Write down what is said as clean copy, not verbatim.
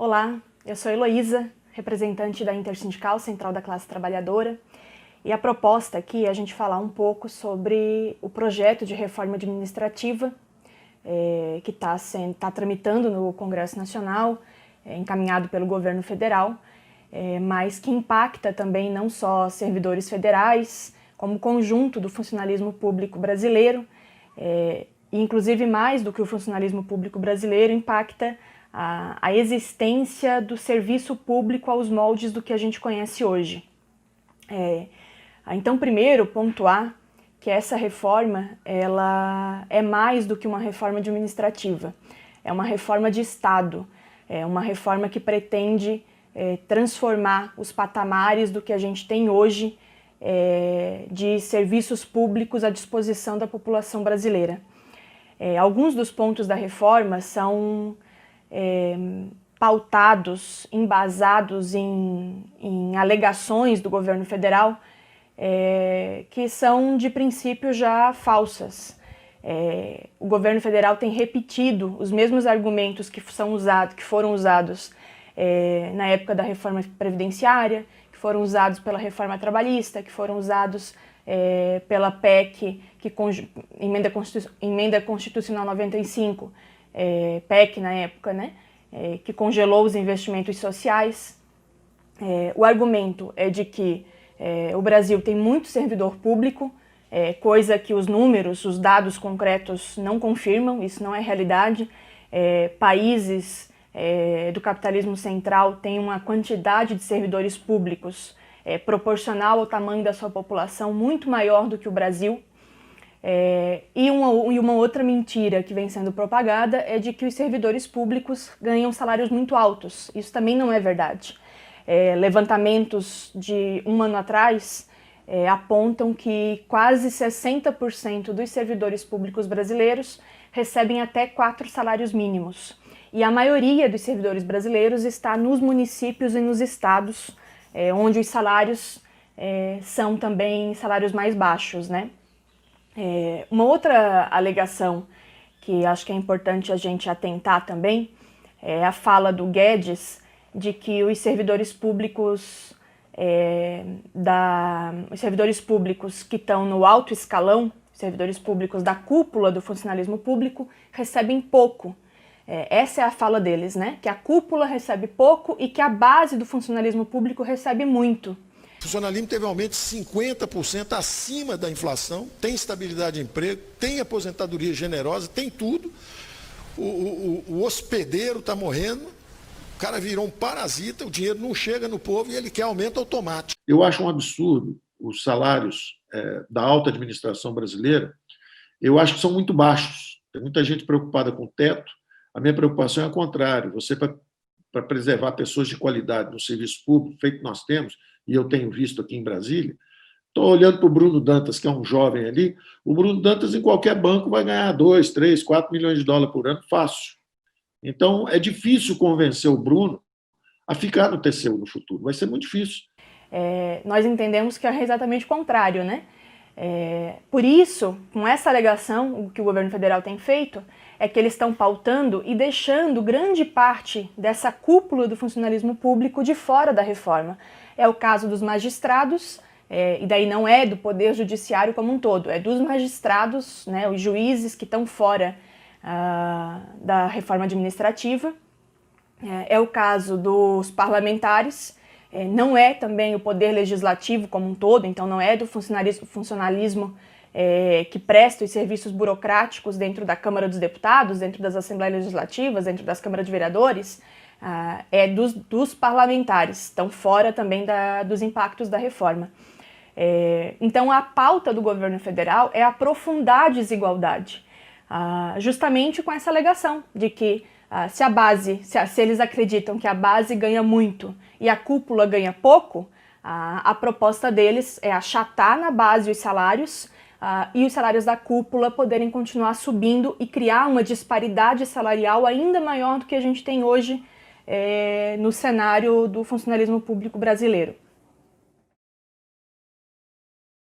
Olá, eu sou Heloísa, representante da Intersindical Central da Classe Trabalhadora, e a proposta aqui é a gente falar um pouco sobre o projeto de reforma administrativa que está tramitando no Congresso Nacional, encaminhado pelo governo federal, mas que impacta também não só servidores federais, como o conjunto do funcionalismo público brasileiro, e inclusive mais do que o funcionalismo público brasileiro, impacta a existência do serviço público aos moldes do que a gente conhece hoje. Então, primeiro, pontuar que essa reforma ela é mais do que uma reforma administrativa, é uma reforma de Estado, é uma reforma que pretende transformar os patamares do que a gente tem hoje de serviços públicos à disposição da população brasileira. Alguns dos pontos da reforma são pautados, embasados em alegações do governo federal que são de princípio já falsas. O governo federal tem repetido os mesmos argumentos que foram usados na época da reforma previdenciária, que foram usados pela reforma trabalhista, que foram usados pela PEC, Emenda Constitucional 95, PEC na época, né, que congelou os investimentos sociais. O argumento é de que o Brasil tem muito servidor público, coisa que os números, os dados concretos não confirmam, isso não é realidade. Países do capitalismo central têm uma quantidade de servidores públicos proporcional ao tamanho da sua população muito maior do que o Brasil. E uma outra mentira que vem sendo propagada é de que os servidores públicos ganham salários muito altos. Isso também não é verdade. Levantamentos de um ano atrás apontam que quase 60% dos servidores públicos brasileiros recebem até 4 salários mínimos. E a maioria dos servidores brasileiros está nos municípios e nos estados, onde os salários são também salários mais baixos, né? Uma outra alegação que acho que é importante a gente atentar também é a fala do Guedes de que os servidores públicos que estão no alto escalão, servidores públicos da cúpula do funcionalismo público, recebem pouco. Essa é a fala deles, né? Que a cúpula recebe pouco e que a base do funcionalismo público recebe muito. O funcionalismo teve um aumento de 50% acima da inflação, tem estabilidade de emprego, tem aposentadoria generosa, tem tudo. O hospedeiro está morrendo, o cara virou um parasita, o dinheiro não chega no povo e ele quer aumento automático. Eu acho um absurdo os salários da alta administração brasileira, eu acho que são muito baixos. Tem muita gente preocupada com o teto. A minha preocupação é ao contrário. Você, para preservar pessoas de qualidade no serviço público, feito que nós temos, e eu tenho visto aqui em Brasília, estou olhando para o Bruno Dantas, que é um jovem ali. O Bruno Dantas, em qualquer banco, vai ganhar 2, 3, 4 milhões de dólares por ano, fácil. Então, é difícil convencer o Bruno a ficar no TCU no futuro. Vai ser muito difícil. Nós entendemos que é exatamente o contrário, né? Por isso, com essa alegação, o que o governo federal tem feito é que eles estão pautando e deixando grande parte dessa cúpula do funcionalismo público de fora da reforma. É o caso dos magistrados, e daí não é do Poder Judiciário como um todo, é dos magistrados, né, os juízes que estão fora da reforma administrativa. É o caso dos parlamentares, não é também o Poder Legislativo como um todo, então não é do funcionalismo que presta os serviços burocráticos dentro da Câmara dos Deputados, dentro das Assembleias Legislativas, dentro das Câmaras de Vereadores, é dos parlamentares, estão fora também dos impactos da reforma. Então a pauta do governo federal é aprofundar a desigualdade, justamente com essa alegação de que se eles acreditam que a base ganha muito e a cúpula ganha pouco, a proposta deles é achatar na base os salários e os salários da cúpula poderem continuar subindo e criar uma disparidade salarial ainda maior do que a gente tem hoje no cenário do funcionalismo público brasileiro.